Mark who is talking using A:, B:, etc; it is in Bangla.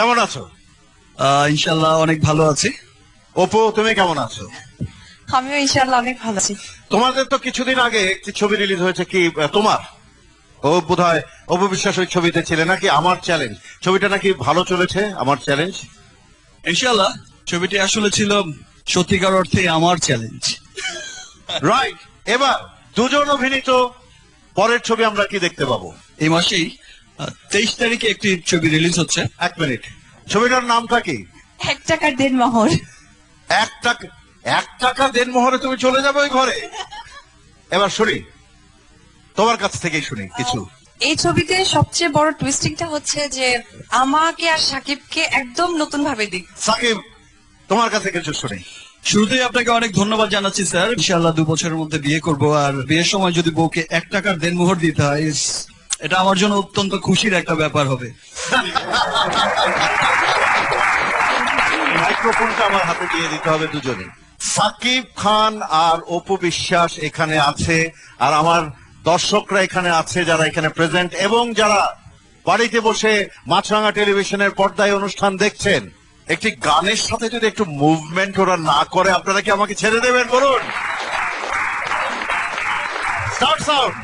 A: কেমন আছো?
B: ইনশাল্লাহ অনেক ভালো আছি।
A: অপু, তুমি কেমন আছো?
C: আমিও ইনশাআল্লাহ অনেক ভালো আছি।
A: তোমাদের তো কিছুদিন আগে একটি ছবি রিলিজ হয়েছে, কি তোমার ও বোধহয় অপু বিশ্বাস ওই ছবিতে ছিলে নাকি, আমার চ্যালেঞ্জ। ছবিটা নাকি ভালো চলেছে, আমার চ্যালেঞ্জ।
B: ইনশাল্লাহ ছবিটি আসলে ছিল সত্যিকার অর্থে আমার চ্যালেঞ্জ।
A: রাইট। এবার দুজন অভিনীত পরের ছবি আমরা কি দেখতে পাবো?
B: এই মাসেই 23 তারিখে একটি ছবি রিলিজ হচ্ছে।
A: 1 মিনিট, ছবিটার নামটা কি?
C: 1 টাকার দেনমোহর।
A: 1 টাকা দেনমোহরে তুমি চলে যাবে ওই ঘরে? এবার শুনি, তোমার কাছ থেকেই শুনি কিছু।
C: এই ছবিতে সবচেয়ে বড় টুইস্টিংটা হচ্ছে যে আমাকে আর সাকিবকে একদম নতুন ভাবে দিক।
A: সাকিব, তোমার কাছে কিছু শুনি।
B: শুরুতেই আপনাকে অনেক ধন্যবাদ জানাচ্ছি স্যার। ইনশাআল্লাহ 2 বছরের মধ্যে বিয়ে করব, আর বিয়ের সময় যদি বউকে 1 টাকার দেনমোহর দিতে হয়, এটা আমার জন্য অত্যন্ত খুশির একটা ব্যাপার হবে।
A: মাইক্রোফোনটা আমার হাতে দিয়ে দিতে হবে দুজনে। সাকিব খান আর অপু বিশ্বাস এখানে আছে, আর আমার দর্শকরা এখানে আছে, যারা এখানে প্রেজেন্ট এবং যারা বাড়িতে বসে মাছরাঙা টেলিভিশনের পর্দায় অনুষ্ঠান দেখছেন। একটি গানের সাথে যদি একটু মুভমেন্ট ওরা না করে, আপনারা কি আমাকে ছেড়ে দেবেন বলুন? Start sound.